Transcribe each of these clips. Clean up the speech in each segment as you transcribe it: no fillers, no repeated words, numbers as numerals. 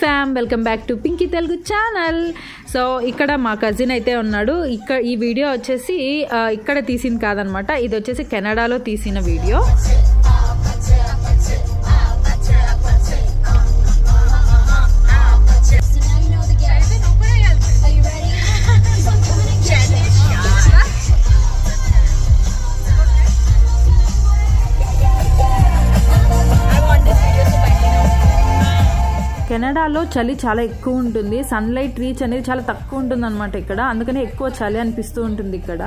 ఫ్యామ్, welcome back to Pinky Telugu channel. So ఇక్కడ మా కజిన్ అయితే ఉన్నాడు. ఈ వీడియో వచ్చేసి ఇక్కడ తీసింది కాదనమాట, ఇది వచ్చేసి కెనడాలో తీసిన వీడియో. కెనడాలో చలి చాలా ఎక్కువ ఉంటుంది, సన్లైట్ రీచ్ అనేది చాలా తక్కువ ఉంటుంది అనమాట ఇక్కడ, అందుకనే ఎక్కువ చలి అనిపిస్తూ ఉంటుంది ఇక్కడ.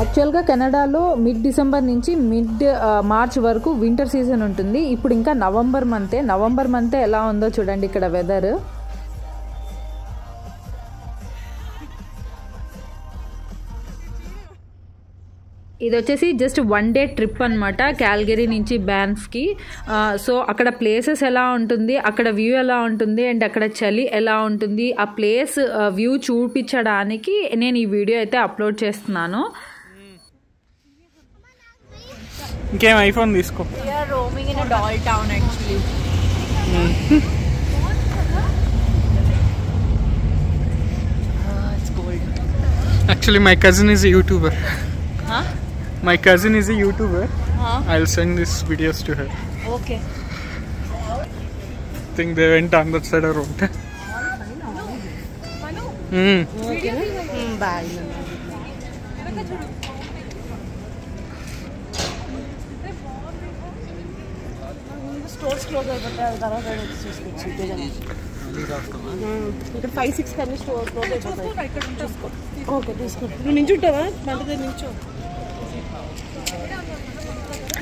యాక్చువల్గా కెనడాలో మిడ్ డిసెంబర్ నుంచి మిడ్ మార్చ్ వరకు వింటర్ సీజన్ ఉంటుంది. ఇప్పుడు ఇంకా నవంబర్ మంతే ఎలా ఉందో చూడండి ఇక్కడ వెదర్. ఇది వచ్చేసి జస్ట్ 1 డే ట్రిప్ అనమాట, క్యాల్గరీ నుంచి బ్యాన్ఫ్కి. సో అక్కడ ప్లేసెస్ ఎలా ఉంటుంది, అక్కడ వ్యూ ఎలా ఉంటుంది, అండ్ అక్కడ చలి ఎలా ఉంటుంది, ఆ ప్లేస్ వ్యూ చూపించడానికి నేను ఈ వీడియో అయితే అప్లోడ్ చేస్తున్నాను. ఇంకేం ఐఫోన్ తీసుకో. Actually my cousin is a YouTuber. Huh? My cousin is a YouTuber. I'll send these videos to her. Okay. I think they went on that side of the road. Bye. Stores close అయిపోతాయి, తర్వాత చూసుకోవచ్చు. ఇక్కడ 5-6 కన్నీ store close అయిపోతాయి. Okay తీసుకో. నువ్వు నించుంటావా? బండి దగ్గర నించో.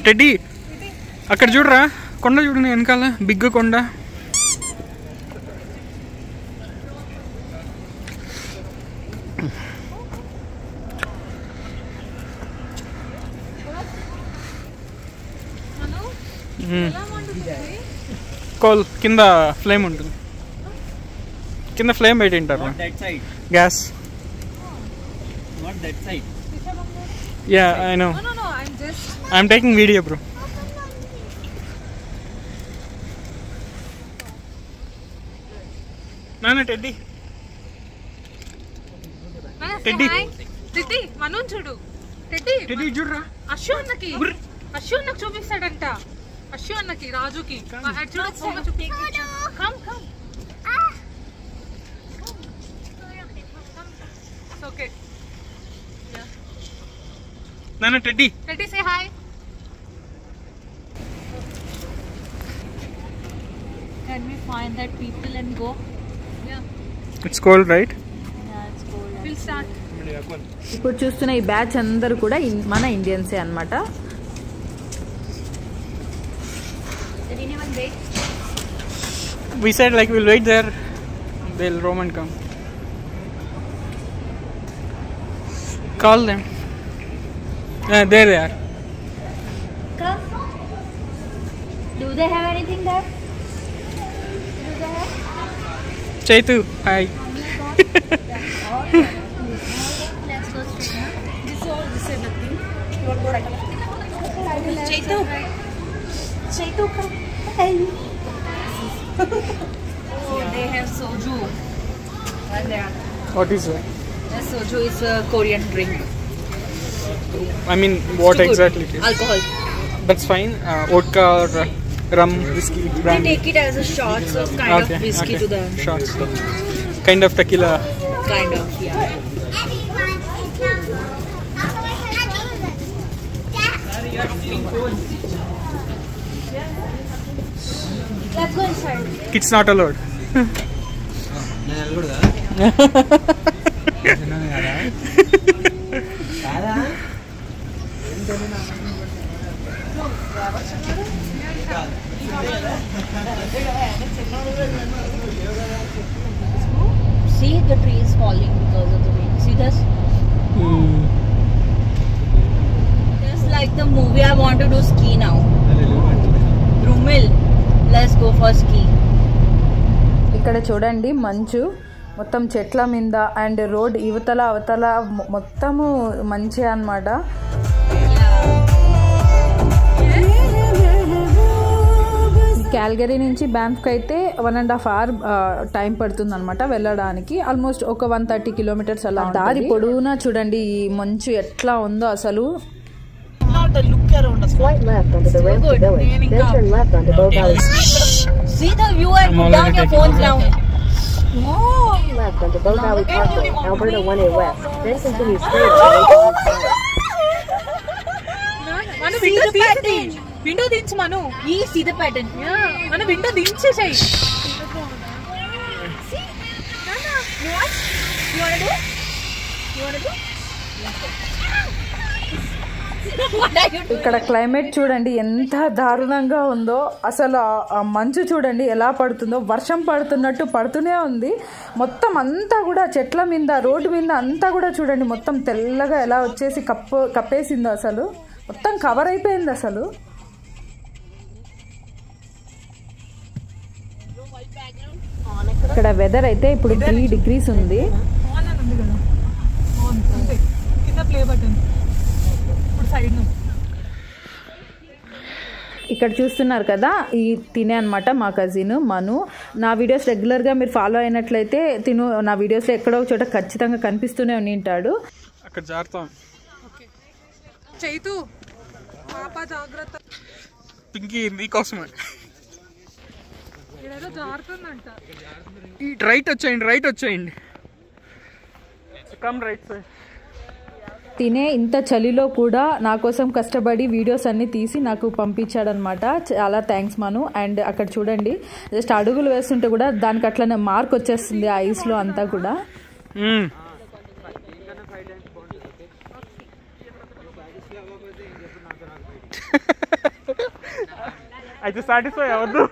Teddy అక్కడ చూడరా, కొండ చూడండి వెనకాల, బిగ్ కొండ. కోల్ కింద ఫ్లేమ్ ఉంటుంది, కింద ఫ్లేమ్ పెట్టి ఉంటారు. Gas. Yeah, I know. No, I'm taking video, bro. Nana, Teddy. Teddy. Teddy, Manu chudu. Teddy chudra. Ashu annaki చూపిస్తాడంట. Ashwu అన్నకి, రాజుకి. Come. It's okay. Nana, Teddy, say hi. Can we find that people and go? Yeah. It's cold, right? Yeah, it's cold. We'll start. ఇప్పుడు చూస్తున్న ఈ batch అందరూ కూడా మన ఇండియన్సే అన్నమాట. Did anyone wait? We said like we'll wait there. They'll roam and come. Call them. There they are. Come. Do they have anything there? Chaitu, hi. Let's go straight. This is nothing. You want to go right? Chaitu, come. Hey. Oh, they have soju. And there. What is that? The soju is a Korean drink. I mean, what exactly it is? Alcohol. That's fine. Vodka or rum, whiskey, brandy. They take it as a shot, so it's kind of whiskey to them. Shots. Kind of tequila. Kind of, yeah. Let's go inside. Kids not allowed. See, the tree is falling because of the wind. See this? Just like the movie, I want to do ski now. Rumil, let's go for ski. ఇక్కడ చూడండి మంచు మొత్తం చెట్ల మీద and road ఇవతల అవతల మొత్తము మంచి అన్నమాట. క్యాల్గరీ నుంచి బ్యాన్ఫ్కి అయితే 1.5 hours టైం పడుతుంది అనమాట వెళ్ళడానికి. ఆల్మోస్ట్ ఒక 130 kilometers అలా. దారి పొడవునా చూడండి ఈ మంచు ఎట్లా ఉందో అసలు. See the view and put down your phones now. Left onto Bow Valley Parkway, Alberta 1A West, then continue straight. See the pattern. Window దించు మను. See the pattern. మన window దించేసేయ్. See? Nana, what? You wanna do? You wanna do? ఇక్కడ climate చూడండి ఎంత దారుణంగా ఉందో అసలు. ఆ మంచు చూడండి ఎలా పడుతుందో, వర్షం పడుతున్నట్టు పడుతూనే ఉంది. మొత్తం అంతా కూడా చెట్ల మీద, రోడ్డు మీద అంతా కూడా చూడండి మొత్తం తెల్లగా ఎలా వచ్చేసి కప్పేసిందో అసలు. మొత్తం కవర్ అయిపోయింది అసలు. ఇక్కడ వెదర్ అయితే ఇప్పుడు 3 degrees ఉంది. ఇక్కడ చూస్తున్నారు కదా ఈ తినే అనమాట మా కజిన్ మను. నా వీడియోస్ రెగ్యులర్గా మీరు ఫాలో అయినట్లయితే తిను నా వీడియోస్లో ఎక్కడో చోట ఖచ్చితంగా కనిపిస్తూనే ఉంటాడు. అక్కడ జాగ్రత్త చైతు పాప జాగ్రత్త. పింకీ నీకోసమే. ఏదో జారుతుందంట. రైట్ వచ్చేయండి. Come right side. తినే ఇంత చలిలో కూడా నా కోసం కష్టపడి వీడియోస్ అన్ని తీసి నాకు పంపించాడనమాట. చాలా థ్యాంక్స్ మను. అండ్ అక్కడ చూడండి జస్ట్ అడుగులు వేస్తుంటే కూడా దానికి అట్లనే మార్క్ వచ్చేస్తుంది ఆ ఐస్లో అంతా కూడా. అయితే సాటిస్ఫై అవ్వద్దు.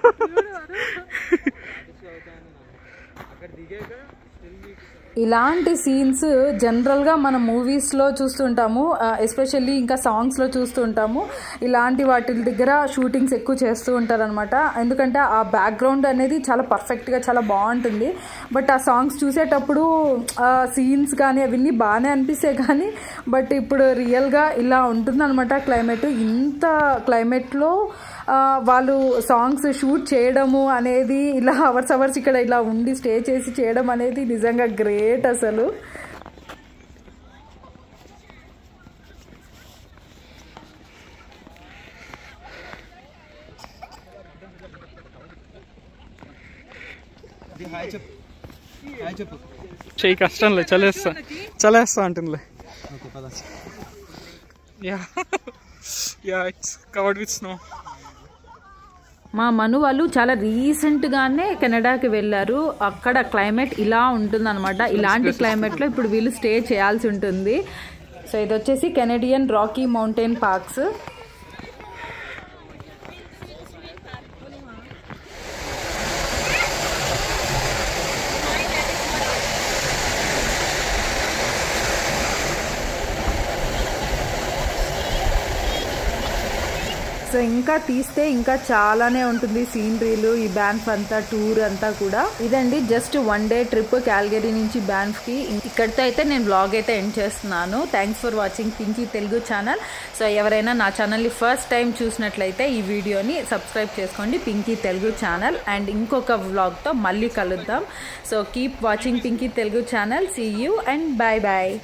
ఇలాంటి సీన్స్ జనరల్గా మనం మూవీస్లో చూస్తుంటాము, ఎస్పెషల్లీ ఇంకా సాంగ్స్లో చూస్తుంటాము. ఇలాంటి వాటి దగ్గర షూటింగ్స్ ఎక్కువ చేస్తూ ఉంటారనమాట. ఎందుకంటే ఆ బ్యాక్గ్రౌండ్ అనేది చాలా పర్ఫెక్ట్గా చాలా బాగుంటుంది. బట్ ఆ సాంగ్స్ చూసేటప్పుడు సీన్స్ కానీ అవన్నీ బాగానే అనిపిస్తాయి కానీ బట్ ఇప్పుడు రియల్గా ఇలా ఉంటుందన్నమాట క్లైమేట్. ఇంత క్లైమేట్లో వాళ్ళు సాంగ్స్ షూట్ చేయడము అనేది ఇలా అవర్స్ ఇక్కడ ఇలా ఉండి స్టే చేసి చేయడం అనేది నిజంగా గ్రేట్ అసలు. చెయ్యి కష్టంలే, చలేస్తా అంటుందిలే. It's covered with snow. మా మను వాళ్ళు చాలా రీసెంట్గానే కెనడాకి వెళ్ళారు. అక్కడ క్లైమేట్ ఇలా ఉంటుందన్నమాట. ఇలాంటి క్లైమేట్లో ఇప్పుడు వీళ్ళు స్టే చేయాల్సి ఉంటుంది. సో ఇది వచ్చేసి Canadian Rocky mountain parks. So ఇంకా తీస్తే ఇంకా చాలానే ఉంటుంది సీనరీలు, ఈ బ్యాన్ఫ్ అంతా టూర్ అంతా కూడా. ఇదండి జస్ట్ 1 day ట్రిప్ క్యాల్గరీ నుంచి బ్యాన్ఫ్కి. ఇక్కడితో అయితే నేను బ్లాగ్ అయితే ఎండ్ చేస్తున్నాను. Thanks for watching Pinky Telugu channel. So ఎవరైనా నా ఛానల్ని ఫస్ట్ టైం చూసినట్లయితే ఈ వీడియోని సబ్స్క్రైబ్ చేసుకోండి, పింకీ తెలుగు ఛానల్. అండ్ ఇంకొక వ్లాగ్తో మళ్ళీ కలుద్దాం. So keep watching Pinky Telugu channel. See you and bye bye.